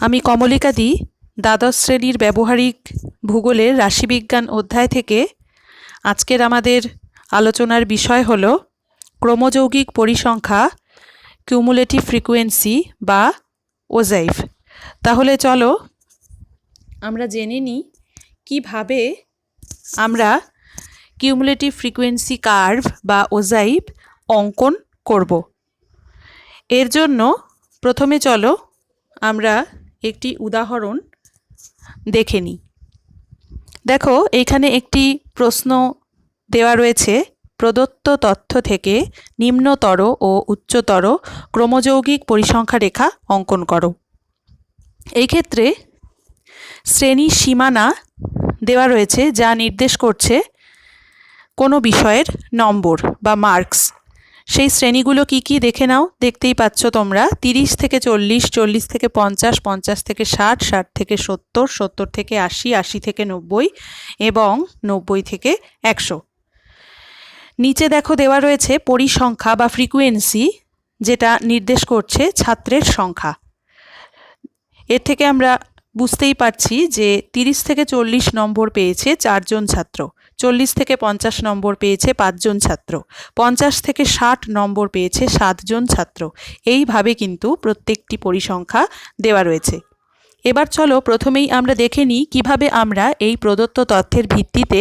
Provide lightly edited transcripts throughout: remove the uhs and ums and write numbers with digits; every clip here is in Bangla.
আমি কমলিকা দি দ্বাদশ শ্রেণীর ব্যবহারিক ভূগোলের রাশিবিজ্ঞান অধ্যায় থেকে আজকের আমাদের আলোচনার বিষয় হলো ক্রমযৌগিক পরিসংখ্যা কিউমুলেটিভ ফ্রিকোয়েন্সি বা ওজাইভ। তাহলে চলো আমরা জেনে নিই কীভাবে আমরা কিউমুলেটিভ ফ্রিকোয়েন্সি কার্ভ বা ওজাইভ অঙ্কন করব। এর জন্য প্রথমে চলো আমরা একটি উদাহরণ দেখে নিই। দেখো, এখানে একটি প্রশ্ন দেওয়া রয়েছে, প্রদত্ত তথ্য থেকে নিম্নতর ও উচ্চতর ক্রমযৌগিক পরিসংখ্যা রেখা অঙ্কন করো। এই ক্ষেত্রে শ্রেণী সীমানা দেওয়া রয়েছে যা নির্দেশ করছে কোনো বিষয়ের নম্বর বা মার্কস। সেই শ্রেণীগুলো কি কি দেখে নাও, দেখতেই পাচ্ছ তোমরা। 30 থেকে 40, 40 থেকে 50, 50 থেকে 60, 60 থেকে 70, 70 থেকে 80, 80 থেকে 90 এবং 90 থেকে 100। নিচে দেখো দেওয়া রয়েছে পরিসংখ্যা বা ফ্রিকোয়েন্সি, যেটা নির্দেশ করছে ছাত্রের সংখ্যা। এর থেকে আমরা বুঝতেই পারছি যে 30 থেকে 40 নম্বর পেয়েছে 4 জন ছাত্র, 40 থেকে 50 নম্বর পেয়েছে 5 জন ছাত্র, 50 থেকে 60 নম্বর পেয়েছে 7 জন ছাত্র। এইভাবে কিন্তু প্রত্যেকটি পরিসংখ্যা দেওয়া রয়েছে। এবার চলো প্রথমেই আমরা দেখে নিই কীভাবে আমরা এই প্রদত্ত তথ্যের ভিত্তিতে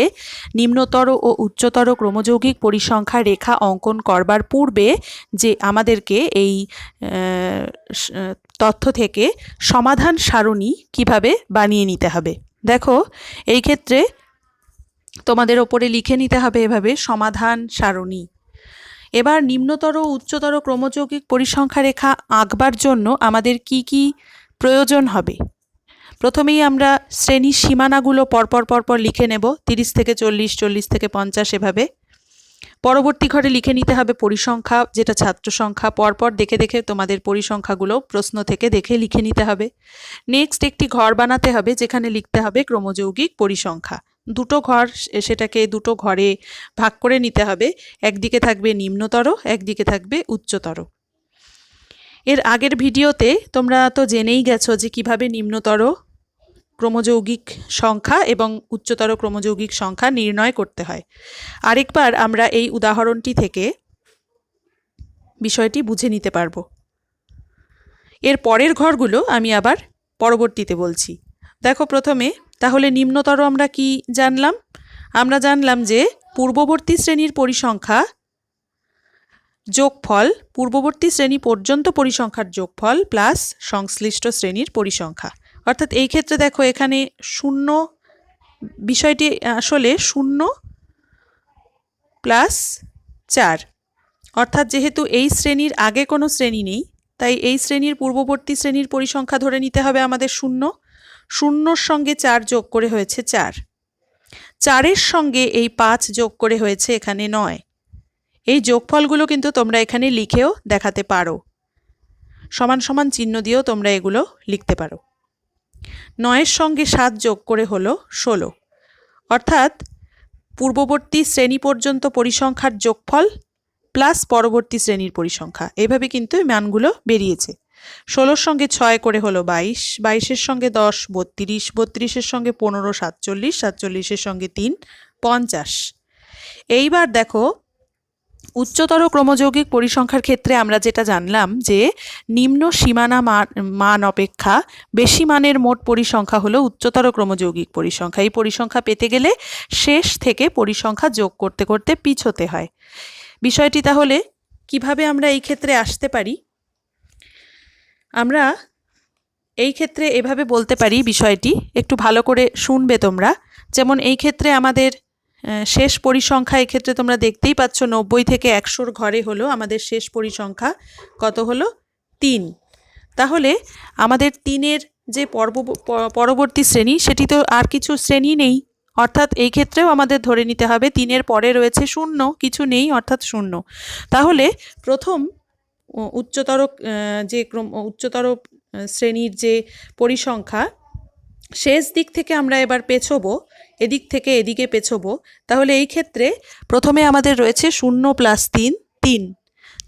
নিম্নতর ও উচ্চতর ক্রমযৌগিক পরিসংখ্যা রেখা অঙ্কন করবার পূর্বে যে আমাদেরকে এই তথ্য থেকে সমাধান সারণী কিভাবে বানিয়ে নিতে হবে। দেখো, এই ক্ষেত্রে তোমাদের ওপরে লিখে নিতে হবে এভাবে সমাধান সারণী। এবার নিম্নতর ও উচ্চতর ক্রমযৌগিক পরিসংখ্যা রেখা আঁকবার জন্য আমাদের কি কি প্রয়োজন হবে। প্রথমেই আমরা শ্রেণীর সীমানাগুলো পরপর লিখে নেব, 30 থেকে 40, 40 থেকে 50 এভাবে। পরবর্তী ঘরে লিখে নিতে হবে পরিসংখ্যা, যেটা ছাত্র সংখ্যা। পরপর দেখে দেখে তোমাদের পরিসংখ্যাগুলো প্রশ্ন থেকে দেখে লিখে নিতে হবে। নেক্সট একটি ঘর বানাতে হবে যেখানে লিখতে হবে ক্রমযৌগিক পরিসংখ্যা। দুটো ঘর, সেটাকে দুটো ঘরে ভাগ করে নিতে হবে। একদিকে থাকবে নিম্নতর, একদিকে থাকবে উচ্চতর। এর আগের ভিডিওতে তোমরা তো জেনেই গেছো যে কিভাবে নিম্নতর ক্রমযৌগিক সংখ্যা এবং উচ্চতর ক্রমযৌগিক সংখ্যা নির্ণয় করতে হয়। আরেকবার আমরা এই উদাহরণটি থেকে বিষয়টি বুঝে নিতে পারবো। এর পরের ঘরগুলো আমি আবার পরবর্তীতে বলছি। দেখো, প্রথমে তাহলে নিম্নতর আমরা কি জানলাম? আমরা জানলাম যে পূর্ববর্তী শ্রেণীর পরিসংখ্যা যোগফল, পূর্ববর্তী শ্রেণী পর্যন্ত পরিসংখ্যার যোগফল প্লাস সংশ্লিষ্ট শ্রেণীর পরিসংখ্যা। অর্থাৎ এই ক্ষেত্রে দেখো এখানে 0, বিষয়টি আসলে 0 প্লাস 4। অর্থাৎ যেহেতু এই শ্রেণীর আগে কোনো শ্রেণী নেই, তাই এই শ্রেণীর পূর্ববর্তী শ্রেণীর পরিসংখ্যা ধরে নিতে হবে আমাদের 0। 0-র সঙ্গে 4 যোগ করে হয়েছে 4, 4-এর সঙ্গে এই 5 যোগ করে হয়েছে এখানে 9। এই যোগফলগুলো কিন্তু তোমরা এখানে লিখেও দেখাতে পারো, সমান সমান চিহ্ন দিয়েও তোমরা এগুলো লিখতে পারো। 9-এর সঙ্গে 7 যোগ করে হলো 16। অর্থাৎ পূর্ববর্তী শ্রেণী পর্যন্ত পরিসংখ্যার যোগফল প্লাস পরবর্তী শ্রেণীর পরিসংখ্যা, এইভাবে কিন্তু এই মানগুলো বেরিয়েছে। 16-র সঙ্গে 6 করে হলো 22, 22-এর সঙ্গে 10 32, 32-এর সঙ্গে 15 47, 47-এর সঙ্গে 3 50। এইবার দেখো, উচ্চতর ক্রমযৌগিক পরিসংখ্যার ক্ষেত্রে আমরা যেটা জানলাম যে নিম্ন সীমানা মান অপেক্ষা বেশি মানের মোট পরিসংখ্যা হলো উচ্চতর ক্রমযৌগিক পরিসংখ্যা। এই পরিসংখ্যা পেতে গেলে শেষ থেকে পরিসংখ্যা যোগ করতে করতে পিছোতে হয়। বিষয়টি তাহলে কিভাবে আমরা এই ক্ষেত্রে আসতে পারি? আমরা এই ক্ষেত্রে এভাবে বলতে পারি, বিষয়টি একটু ভালো করে শুনবে তোমরা। যেমন এই ক্ষেত্রে আমাদের শেষ পরিসংখ্যা, এক্ষেত্রে তোমরা দেখতেই পাচ্ছ 90 থেকে 100-র ঘরে হলো আমাদের শেষ পরিসংখ্যা কত হলো? 3। তাহলে আমাদের 3-এর যে পরবর্তী শ্রেণী, সেটি তো আর কিছু শ্রেণী নেই। অর্থাৎ এই ক্ষেত্রেও আমাদের ধরে নিতে হবে 3-এর পরে রয়েছে 0, কিছু নেই, অর্থাৎ 0। তাহলে প্রথম উচ্চতর শ্রেণীর যে পরিসংখ্যা, শেষ দিক থেকে আমরা এবার পেছোবো, এদিক থেকে এদিকে পেছোবো। তাহলে এই ক্ষেত্রে প্রথমে আমাদের রয়েছে 0 প্লাস 3, 3।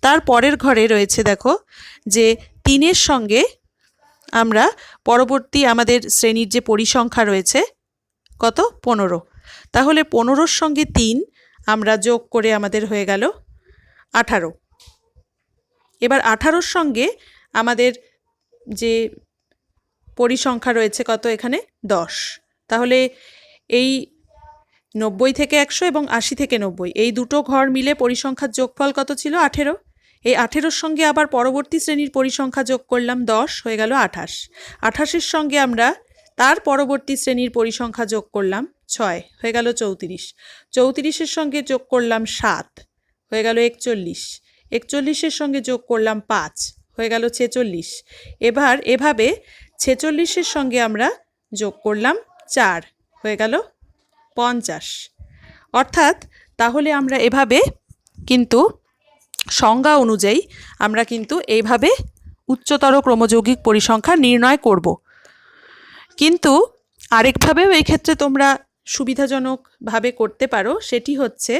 তার পরের ঘরে রয়েছে দেখো যে 3-এর সঙ্গে আমরা পরবর্তী আমাদের শ্রেণীর যে পরিসংখ্যা রয়েছে কত 15, তাহলে 15-র সঙ্গে 3 আমরা যোগ করে আমাদের হয়ে গেল 18। এবার 18-র সঙ্গে আমাদের যে পরিসংখ্যা রয়েছে কত এখানে 10, তাহলে এই 90 থেকে 100 এবং 80 থেকে 90 এই দুটো ঘর মিলে পরিসংখ্যার যোগফল কত ছিল 18। এই 18-র সঙ্গে আবার পরবর্তী শ্রেণীর পরিসংখ্যা যোগ করলাম 10, হয়ে গেল 28। 28-এর সঙ্গে আমরা তার পরবর্তী শ্রেণীর পরিসংখ্যা যোগ করলাম 6, হয়ে গেল 34। 34-এর সঙ্গে যোগ করলাম 7, হয়ে গেল 41। 41-এর সঙ্গে যোগ করলাম 5, হয়ে গেল 46। এবার এভাবে 46-এর সঙ্গে আমরা যোগ করলাম 4, হয়ে গেল 50। অর্থাৎ তাহলে আমরা এভাবে কিন্তু সংজ্ঞা অনুযায়ী আমরা কিন্তু এইভাবে উচ্চতর ক্রমযৌগিক পরিসংখ্যা নির্ণয় করব। কিন্তু আরেকভাবেও এই ক্ষেত্রে তোমরা সুবিধাজনকভাবে করতে পারো, সেটি হচ্ছে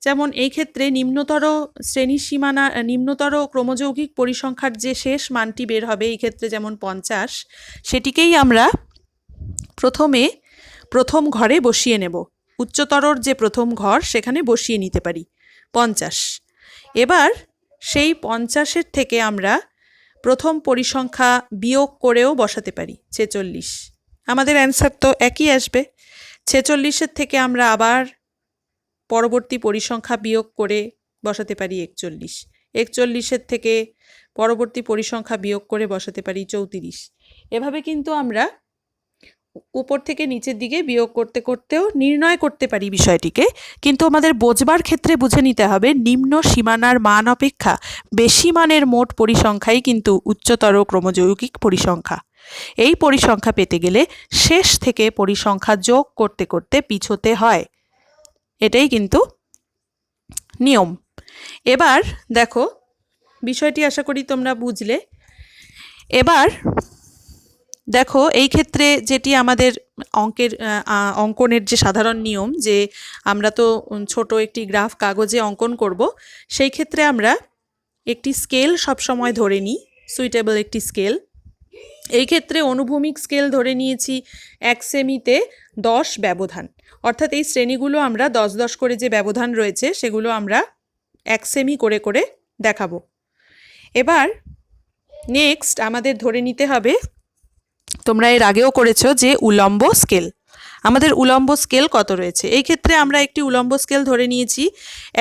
যেমন এই ক্ষেত্রে নিম্নতর শ্রেণীর সীমানা নিম্নতর ক্রমযৌগিক পরিসংখ্যার যে শেষ মানটি বের হবে এই ক্ষেত্রে যেমন 50, সেটিকেই আমরা প্রথম ঘরে বসিয়ে নেব। উচ্চতরর যে প্রথম ঘর সেখানে বসিয়ে নিতে পারি 50। এবার সেই 50-এর থেকে আমরা প্রথম পরিসংখ্যা বিয়োগ করেও বসাতে পারি 46। আমাদের অ্যান্সার তো একই আসবে। 46-এর থেকে আমরা আবার পরবর্তী পরিসংখ্যা বিয়োগ করে বসাতে পারি 41। 41-এর থেকে পরবর্তী পরিসংখ্যা বিয়োগ করে বসাতে পারি 34। এভাবে কিন্তু আমরা উপর থেকে নিচের দিকে বিয়োগ করতে করতেও নির্ণয় করতে পারি বিষয়টিকে। কিন্তু আমাদের বোঝবার ক্ষেত্রে বুঝে নিতে হবে নিম্ন সীমানার মান অপেক্ষা বেশি মানের মোট পরিসংখ্যাই কিন্তু উচ্চতর ক্রমযৌগিক পরিসংখ্যা। এই পরিসংখ্যা পেতে গেলে শেষ থেকে পরিসংখ্যা যোগ করতে করতে পিছোতে হয়, এটাই কিন্তু নিয়ম। এবার দেখো বিষয়টি আশা করি তোমরা বুঝলে। এবার দেখো এই ক্ষেত্রে যেটি আমাদের অঙ্কনের যে সাধারণ নিয়ম, যে আমরা তো ছোট একটি গ্রাফ কাগজে অঙ্কন করব, সেই ক্ষেত্রে আমরা একটি স্কেল সবসময় ধরে নিই, সুইটেবল একটি স্কেল। এই ক্ষেত্রে অনুভূমিক স্কেল ধরে নিয়েছি 1 সেমিতে 10 ব্যবধান, অর্থাৎ এই শ্রেণীগুলো আমরা 10-10 করে যে ব্যবধান রয়েছে সেগুলো আমরা 1 সেমি করে করে দেখাবো। এবার নেক্সট আমাদের ধরে নিতে হবে, তোমরা এর আগেও করেছো, যে উলম্ব স্কেল। আমাদের উলম্ব স্কেল কত রয়েছে? এই ক্ষেত্রে আমরা একটি উলম্ব স্কেল ধরে নিয়েছি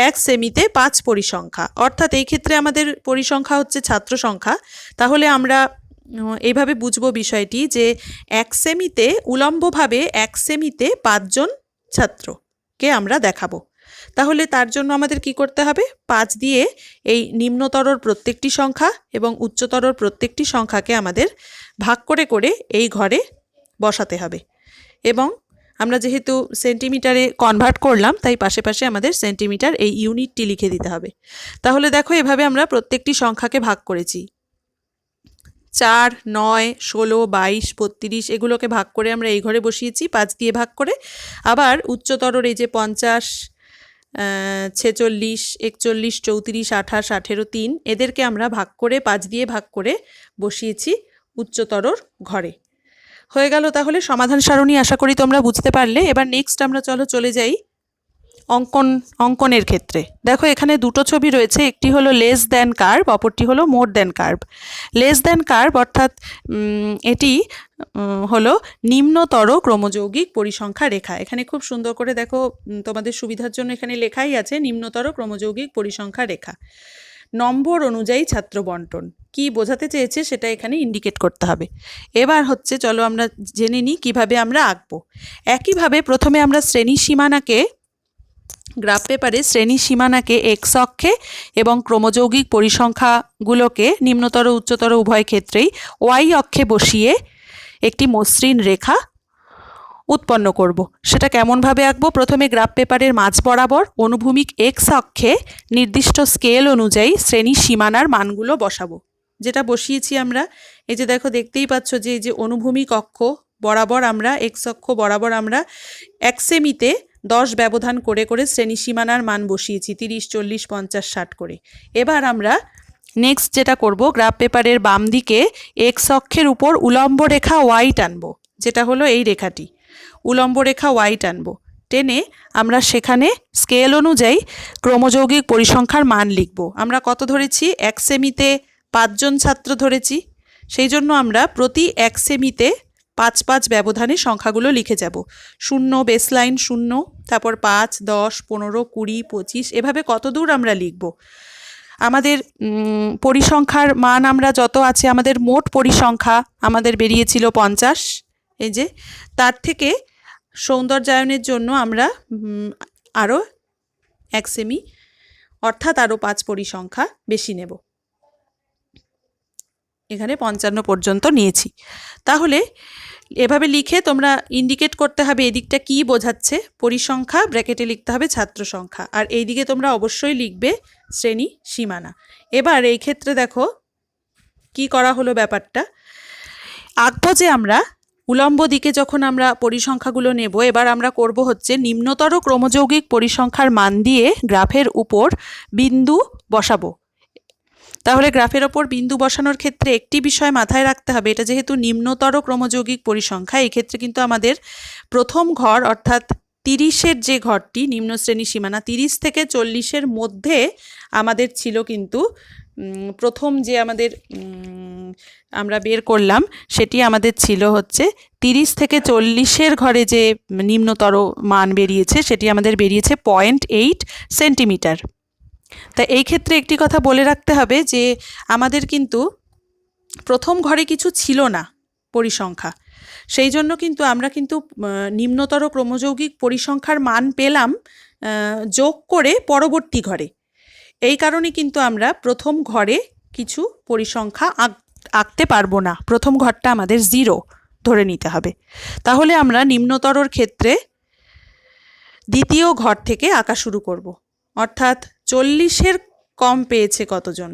1 সেমিতে 5 পরিসংখ্যা, অর্থাৎ এই ক্ষেত্রে আমাদের পরিসংখ্যা হচ্ছে ছাত্র সংখ্যা। তাহলে আমরা এইভাবে বুঝবো বিষয়টি যে 1 সেমিতে উলম্বভাবে 1 সেমিতে 5 জন ছাত্রকে আমরা দেখাবো। তাহলে তার জন্য আমাদের কি করতে হবে? 5 দিয়ে এই নিম্নতরর প্রত্যেকটি সংখ্যা এবং উচ্চতরর প্রত্যেকটি সংখ্যাকে আমাদের ভাগ করে করে এই ঘরে বসাতে হবে। এবং আমরা যেহেতু সেন্টিমিটারে কনভার্ট করলাম তাই পাশে পাশে আমাদের সেন্টিমিটার এই ইউনিটটি লিখে দিতে হবে। তাহলে দেখো এভাবে আমরা প্রত্যেকটি সংখ্যাকে ভাগ করেছি, 4, 9, 16, 22, 32 এগুলোকে ভাগ করে আমরা এই ঘরে বসিয়েছি 5 দিয়ে ভাগ করে। আবার উচ্চতরর এই যে 50, 46, 41, 34, 28, 18, 3 এদেরকে আমরা ভাগ করে 5 দিয়ে ভাগ করে বসিয়েছি উচ্চতরর ঘরে। হয়ে গেল তাহলে সমাধান সারণী। আশা করি তোমরা বুঝতে পারলে। এবার নেক্সট আমরা চলে যাই অঙ্কনের ক্ষেত্রে। দেখো এখানে দুটো ছবি রয়েছে, একটি হলো লেস দ্যান কার্ভ, অপরটি হলো more than curve. Less than curve অর্থাৎ এটি হলো নিম্নতর ক্রমযৌগিক পরিসংখ্যা রেখা। এখানে খুব সুন্দর করে দেখো, তোমাদের সুবিধার জন্য এখানে লেখাই আছে নিম্নতর ক্রমযৌগিক পরিসংখ্যা রেখা। নম্বর অনুযায়ী ছাত্র বন্টন কি বোঝাতে চেয়েছে সেটা এখানে ইন্ডিকেট করতে হবে। এবার হচ্ছে চলো আমরা জেনে নিই কীভাবে আমরা আঁকবো। একইভাবে প্রথমে আমরা শ্রেণী সীমানাকে গ্রাফ পেপারে শ্রেণী সীমানাকে এক্স অক্ষে এবং ক্রমযৌগিক পরিসংখ্যাগুলোকে নিম্নতর উচ্চতর উভয় ক্ষেত্রেই ওয়াই অক্ষে বসিয়ে একটি মসৃণ রেখা উৎপন্ন করব। সেটা কেমনভাবে আঁকবো? প্রথমে গ্রাফ পেপারের মাঝ বরাবর অনুভূমিক এক্স অক্ষে নির্দিষ্ট স্কেল অনুযায়ী শ্রেণী সীমানার মানগুলো বসাবো। যেটা বসিয়েছি আমরা, এই যে দেখো দেখতেই পাচ্ছ যে এই যে অনুভূমিক অক্ষ বরাবর আমরা এক্স অক্ষ বরাবর আমরা 1 সেমিতে 10 ব্যবধান করে করে শ্রেণী সীমানার মান বসিয়েছি 30, 40, 50, 60 করে। এবার আমরা নেক্সট যেটা করব, গ্রাফ পেপারের বাম দিকে এক্স অক্ষের উপর উলম্ব রেখা ওয়াই টানবো, যেটা হলো এই রেখাটি। উলম্ব রেখা ওয়াই টানবো, টেনে আমরা সেখানে স্কেল অনুযায়ী ক্রমযৌগিক পরিসংখ্যার মান লিখব। আমরা কত ধরেছি, 1 সেমিতে 5 জন ছাত্র ধরেছি, সেই জন্য আমরা প্রতি 1 সেমিতে 5 5 ব্যবধানে সংখ্যাগুলো লিখে যাব। 0 বেসলাইন 0, তারপর 5, 10, 15, 20, 25, এভাবে কত দূর আমরা লিখব। আমাদের পরিসংখ্যার মান আমরা যত আছে, আমাদের মোট পরিসংখ্যা আমাদের বেরিয়েছিল 50। এই যে, তার থেকে সৌন্দর্যায়নের জন্য আমরা আরও 1 সেমি অর্থাৎ আরও 5 পরিসংখ্যা বেশি নেব। এখানে 55 পর্যন্ত নিয়েছি। তাহলে এভাবে লিখে তোমরা ইন্ডিকেট করতে হবে এদিকটা কি বোঝাচ্ছে, পরিসংখ্যা, ব্র্যাকেটে লিখতে হবে ছাত্র সংখ্যা, আর এই দিকে তোমরা অবশ্যই লিখবে শ্রেণী সীমানা। এবার এই ক্ষেত্রে দেখো কি করা হলো ব্যাপারটা, আঁকবো যে আমরা উলম্ব দিকে যখন আমরা পরিসংখ্যাগুলো নেব, এবার আমরা করব হচ্ছে নিম্নতর ক্রমযৌগিক পরিসংখ্যার মান দিয়ে গ্রাফের উপর বিন্দু বসাবো। তাহলে গ্রাফের ওপর বিন্দু বসানোর ক্ষেত্রে একটি বিষয় মাথায় রাখতে হবে, এটা যেহেতু নিম্নতর ক্রমযৌগিক পরিসংখ্যা, এই ক্ষেত্রে কিন্তু আমাদের প্রথম ঘর অর্থাৎ 30-এর যে ঘরটি, নিম্ন শ্রেণী সীমানা 30 থেকে 40-এর মধ্যে আমাদের ছিল, কিন্তু প্রথম যে আমাদের আমরা বের করলাম সেটি আমাদের ছিল হচ্ছে 30 থেকে 40-এর ঘরে যে নিম্নতর মান বেরিয়েছে সেটি আমাদের বেরিয়েছে 0.8 সেন্টিমিটার। তা এই ক্ষেত্রে একটি কথা বলে রাখতে হবে যে আমাদের কিন্তু প্রথম ঘরে কিছু ছিল না পরিসংখ্যা, সেই জন্য কিন্তু আমরা কিন্তু নিম্নতর ক্রমযৌগিক পরিসংখ্যার মান পেলাম যোগ করে পরবর্তী ঘরে। এই কারণে কিন্তু আমরা প্রথম ঘরে কিছু পরিসংখ্যা আঁকতে পারবো না, প্রথম ঘরটা আমাদের 0 ধরে নিতে হবে। তাহলে আমরা নিম্নতরর ক্ষেত্রে দ্বিতীয় ঘর থেকে আঁকা শুরু করব, অর্থাৎ 40-এর কম পেয়েছে কতজন,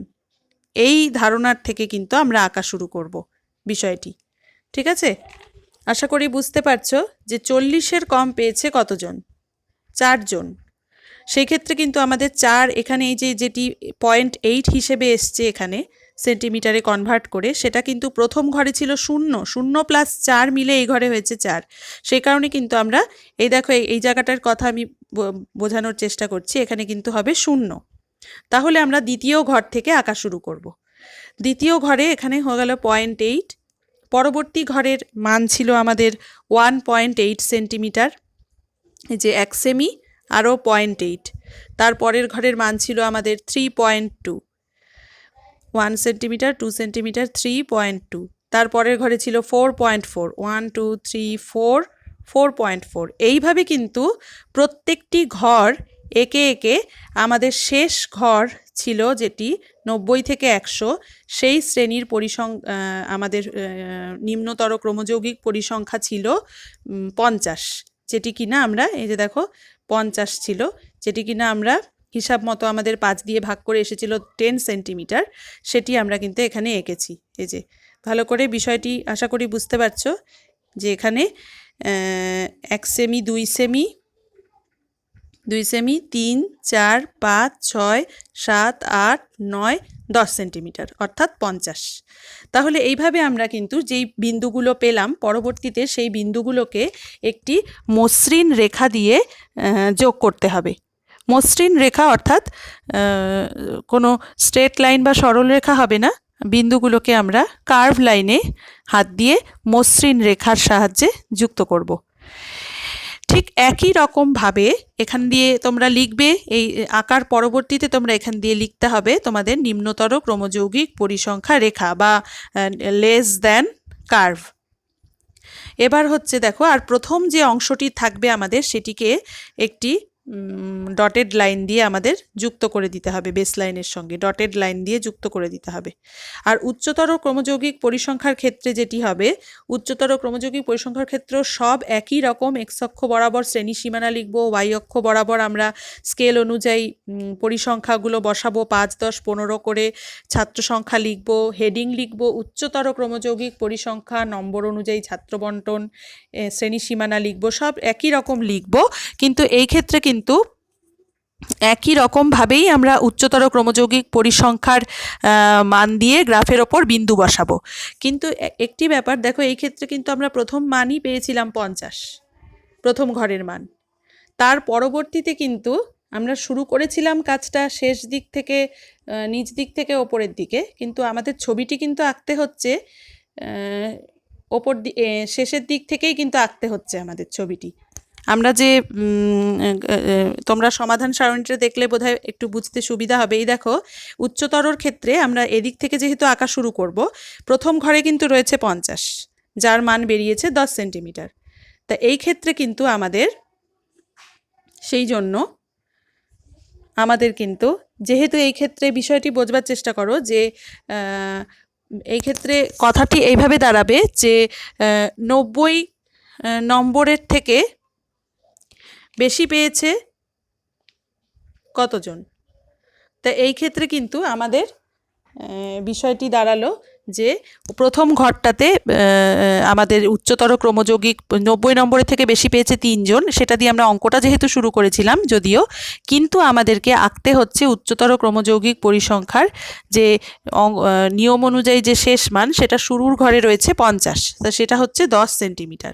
এই ধারণার থেকে কিন্তু আমরা আঁকা শুরু করব বিষয়টি। ঠিক আছে, আশা করি বুঝতে পারছো যে 40-এর কম পেয়েছে কতজন, 4 জন। সেই ক্ষেত্রে কিন্তু আমাদের 4 এখানে এই যে যেটি 0.8 হিসেবে এসছে এখানে সেন্টিমিটারে কনভার্ট করে, সেটা কিন্তু প্রথম ঘরে ছিল 0, 0 প্লাস 4 মিলে এই ঘরে হয়েছে 4। সেই কারণে কিন্তু আমরা এই দেখো এই জায়গাটার কথা আমি বোঝানোর চেষ্টা করছি, এখানে কিন্তু হবে 0। তাহলে আমরা দ্বিতীয় ঘর থেকে আঁকা শুরু করব। দ্বিতীয় ঘরে এখানে হয়ে গেল 0.8, পরবর্তী ঘরের মান ছিল আমাদের 1.8 সেন্টিমিটার, এই যে 1 সেমি আরও 0.8, তারপরের ঘরের মান ছিল আমাদের 3.2, 1 সেন্টিমিটার 2 সেন্টিমিটার 3.2, তারপরের ঘরে ছিল 4.4, 1 2 3 4, 4.4। এইভাবে কিন্তু প্রত্যেকটি ঘর একে একে আমাদের শেষ ঘর ছিল যেটি 90 থেকে 100, সেই শ্রেণীর আমাদের নিম্নতর ক্রমযৌগিক পরিসংখ্যা ছিল 50, যেটি কিনা আমরা এই যে দেখো 50 ছিল, যেটি কিনা আমরা হিসাব মতো আমাদের 5 দিয়ে ভাগ করে এসেছিল 10 সেন্টিমিটার, সেটি আমরা কিন্তু এখানে এঁকেছি। এই যে ভালো করে বিষয়টি আশা করি বুঝতে পারছো যে এখানে 1 সেমি 2 সেমি 3 4 5 6 7 8 9 10 সেন্টিমিটার অর্থাৎ 50। তাহলে এইভাবে আমরা কিন্তু যেই বিন্দুগুলো পেলাম পরবর্তীতে সেই বিন্দুগুলোকে একটি মসৃণ রেখা দিয়ে যোগ করতে হবে। মসৃণ রেখা অর্থাৎ কোনো স্ট্রেট লাইন বা সরল রেখা হবে না, বিন্দুগুলোকে আমরা কার্ভ লাইনে হাত দিয়ে মসৃণ রেখার সাহায্যে যুক্ত করব। ঠিক একই রকমভাবে এখান দিয়ে তোমরা লিখবে, এই আঁকার পরবর্তীতে তোমরা এখান দিয়ে লিখতে হবে তোমাদের নিম্নতর ক্রমযৌগিক পরিসংখ্যা রেখা বা লেস দ্যান কার্ভ। এবার হচ্ছে দেখো, আর প্রথম যে অংশটি থাকবে আমাদের সেটিকে একটি ডটেড লাইন দিয়ে আমাদের যুক্ত করে দিতে হবে, বেস লাইনের সঙ্গে ডটেড লাইন দিয়ে যুক্ত করে দিতে হবে। আর উচ্চতর ক্রমযৌগিক পরিসংখ্যার ক্ষেত্রে যেটি হবে, উচ্চতর ক্রমযৌগিক পরিসংখ্যার ক্ষেত্রেও সব একই রকম, এক্স অক্ষ বরাবর শ্রেণী সীমানা লিখব, ওয়াই অক্ষ বরাবর আমরা স্কেল অনুযায়ী পরিসংখ্যাগুলো বসাবো, 5 10 15 করে ছাত্র সংখ্যা লিখব, হেডিং লিখব, উচ্চতর ক্রমযৌগিক পরিসংখ্যা নম্বর অনুযায়ী ছাত্র বন্টন, শ্রেণী সীমানা লিখব, সব একই রকম লিখব। কিন্তু এই ক্ষেত্রে কিন্তু একই রকমভাবেই আমরা উচ্চতর ক্রমযৌগিক পরিসংখ্যার মান দিয়ে গ্রাফের ওপর বিন্দু বসাবো। কিন্তু একটি ব্যাপার দেখো, এই ক্ষেত্রে কিন্তু আমরা প্রথম মানই পেয়েছিলাম 50, প্রথম ঘরের মান। তার পরবর্তীতে কিন্তু আমরা শুরু করেছিলাম কাজটা শেষ দিক থেকে, নিচ দিক থেকে ওপরের দিকে, কিন্তু আমাদের ছবিটি কিন্তু আঁকতে হচ্ছে শেষের দিক থেকেই কিন্তু আঁকতে হচ্ছে আমাদের ছবিটি। আমরা যে তোমরা সমাধান সারণীটা দেখলে বোধহয় একটু বুঝতে সুবিধা হবে। এই দেখো, উচ্চতরর ক্ষেত্রে আমরা এদিক থেকে যেহেতু আঁকা শুরু করব, প্রথম ঘরে কিন্তু রয়েছে 50, যার মান বেরিয়েছে 10 সেন্টিমিটার। তা এই ক্ষেত্রে কিন্তু আমাদের সেই জন্য আমাদের কিন্তু, যেহেতু এই ক্ষেত্রে বিষয়টি বোঝবার চেষ্টা করো যে এই ক্ষেত্রে কথাটি এইভাবে দাঁড়াবে যে 90 নম্বরের থেকে বেশি পেয়েছে কতজন। তা এই ক্ষেত্রে কিন্তু আমাদের বিষয়টি দাঁড়ালো যে প্রথম ঘরটাতে আমাদের উচ্চতর ক্রমযৌগিক 90 নম্বরের থেকে বেশি পেয়েছে 3 জন, সেটা দিয়ে আমরা অঙ্কটা যেহেতু শুরু করেছিলাম যদিও, কিন্তু আমাদেরকে আঁকতে হচ্ছে উচ্চতর ক্রমযৌগিক পরিসংখ্যার যে নিয়ম অনুযায়ী যে শেষ মান, সেটা শুরুর ঘরে রয়েছে 50, তা সেটা হচ্ছে 10 সেন্টিমিটার।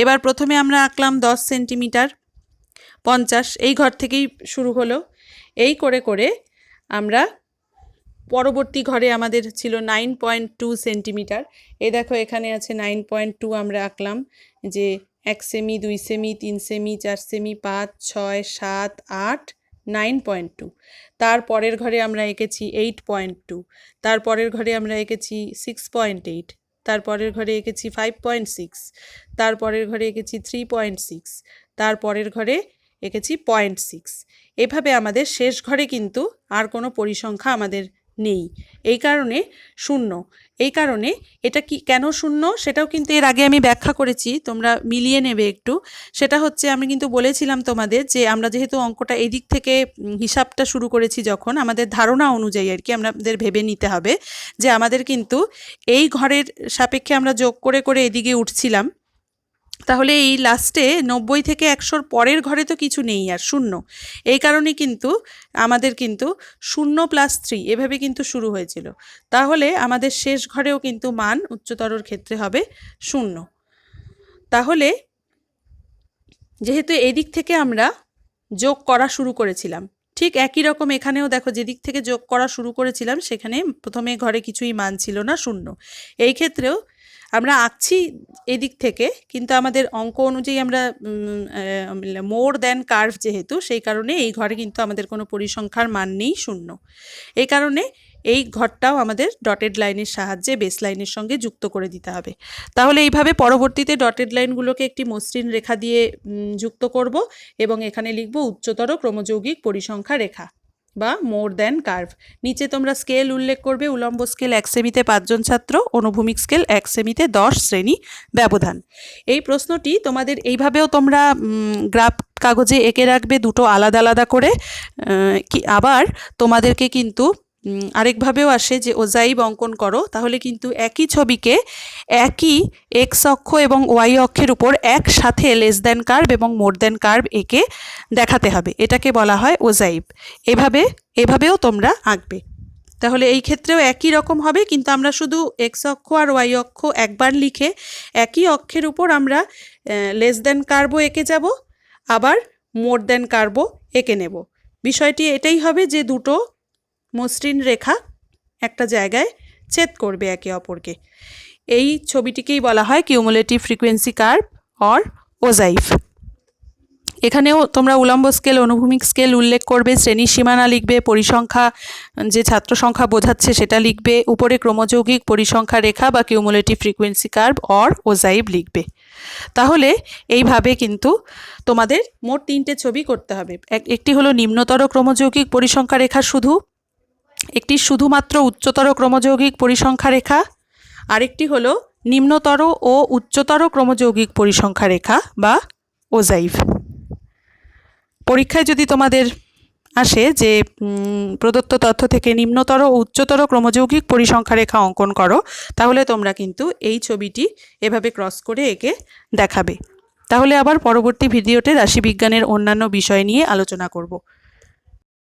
এবার প্রথমে আমরা আঁকলাম 10 সেন্টিমিটার, 50 এই ঘর থেকেই শুরু হলো। এই করে করে আমরা পরবর্তী ঘরে আমাদের ছিল 9.2 সেন্টিমিটার। এই দেখো এখানে আছে 9.2, আমরা আঁকলাম যে 1 সেমি, 2 সেমি, 3 সেমি, 4 সেমি, 5, 6, 7, 8, 9.2। তারপরের ঘরে আমরা এঁকেছি 8.2, তারপরের ঘরে আমরা এঁকেছি 6.8, তারপরের ঘরে এঁকেছি 5.6, তারপরের ঘরে এঁকেছি 3.6, তারপরের ঘরে এঁকেছি 0.6। এভাবে আমাদের শেষ ঘরে কিন্তু আর কোনো পরিসংখ্যা আমাদের নেই, এই কারণে শূন্য। এই কারণে এটা কি কেন শূন্য সেটাও কিন্তু এর আগে আমি ব্যাখ্যা করেছি, তোমরা মিলিয়ে নেবে একটু। সেটা হচ্ছে, আমি কিন্তু বলেছিলাম তোমাদের যে আমরা যেহেতু অঙ্কটা এই দিক থেকে হিসাবটা শুরু করেছি, যখন আমাদের ধারণা অনুযায়ী আর কি আমাদের ভেবে নিতে হবে যে আমাদের কিন্তু এই ঘরের সাপেক্ষে আমরা যোগ করে করে এদিকে উঠছিলাম, তাহলে এই লাস্টে 90 থেকে 100-র পরের ঘরে তো কিছু নেই, আর শূন্য। এই কারণে কিন্তু আমাদের কিন্তু 0 + 3 এভাবে কিন্তু শুরু হয়েছিল। তাহলে আমাদের শেষ ঘরেও কিন্তু মান উচ্চতরর ক্ষেত্রে হবে 0। তাহলে যেহেতু এদিক থেকে আমরা যোগ করা শুরু করেছিলাম, ঠিক একই রকম এখানেও দেখো যেদিক থেকে যোগ করা শুরু করেছিলাম সেখানে প্রথমে ঘরে কিছুই মান ছিল না, 0। এই ক্ষেত্রেও আমরা আঁকছি এদিক থেকে, কিন্তু আমাদের অঙ্ক অনুযায়ী আমরা মোর দ্যান কার্ভ যেহেতু, সেই কারণে এই ঘরে কিন্তু আমাদের কোনো পরিসংখ্যার মান নেই, 0। এই কারণে এই ঘরটাও আমাদের ডটেড লাইনের সাহায্যে বেস লাইনের সঙ্গে যুক্ত করে দিতে হবে। তাহলে এইভাবে পরবর্তীতে ডটেড লাইনগুলোকে একটি মসৃণ রেখা দিয়ে যুক্ত করব এবং এখানে লিখব উচ্চতর ক্রমযৌগিক পরিসংখ্যা রেখা বা মোর দ্যান কার্ভ। নিচে তোমরা স্কেল উল্লেখ করবে, উলম্ব স্কেল 1 সেমিতে 5 জন ছাত্র, অনুভূমিক স্কেল 1 সেমিতে 10 শ্রেণী ব্যবধান। এই প্রশ্নটি তোমাদের এইভাবেও তোমরা গ্রাফ কাগজে এঁকে রাখবে, দুটো আলাদা আলাদা করে। আবার তোমাদেরকে কিন্তু আরেকভাবেও আসে যে ওজাইব অঙ্কন করো, তাহলে কিন্তু একই ছবিকে একই এক্স অক্ষ এবং ওয়াই অক্ষের উপর একসাথে লেস দ্যান কার্ভ এবং মোর দ্যান কার্ভ এঁকে দেখাতে হবে, এটাকে বলা হয় ওজাইব। এভাবেও তোমরা আঁকবে। তাহলে এই ক্ষেত্রেও একই রকম হবে, কিন্তু আমরা শুধু এক্স অক্ষ আর ওয়াই অক্ষ একবার লিখে একই অক্ষের উপর আমরা লেস দ্যান কার্ভও এঁকে যাব, আবার মোর দ্যান কার্ভও এঁকে নেব। বিষয়টি এটাই হবে যে দুটো মসৃণ রেখা একটা জায়গায় ছেদ করবে একে অপরকে। এই ছবিটিকেই বলা হয় cumulative frequency curve or ogive. এখানেও তোমরা উলম্ব স্কেল, অনুভূমিক স্কেল উল্লেখ করবে, শ্রেণীর সীমানা লিখবে, পরিসংখ্যা যে ছাত্র সংখ্যা বোঝাচ্ছে সেটা লিখবে, উপরে ক্রমযৌগিক পরিসংখ্যা রেখা বা cumulative frequency curve or ogive লিখবে। তাহলে এইভাবে কিন্তু তোমাদের মোট 3টে ছবি করতে হবে। একটি হলো নিম্নতর ক্রমযৌগিক পরিসংখ্যা রেখা, একটি শুধুমাত্র উচ্চতর ক্রমযৌগিক পরিসংখ্যা রেখা, আরেকটি হলো নিম্নতর ও উচ্চতর ক্রমযৌগিক পরিসংখ্যা রেখা বা ওজাইভ। পরীক্ষায় যদি তোমাদের আসে যে প্রদত্ত তথ্য থেকে নিম্নতর ও উচ্চতর ক্রমযৌগিক পরিসংখ্যা রেখা অঙ্কন করো, তাহলে তোমরা কিন্তু এই ছবিটি এভাবে ক্রস করে এঁকে দেখাবে। তাহলে আবার পরবর্তী ভিডিওতে রাশিবিজ্ঞানের অন্যান্য বিষয় নিয়ে আলোচনা করব।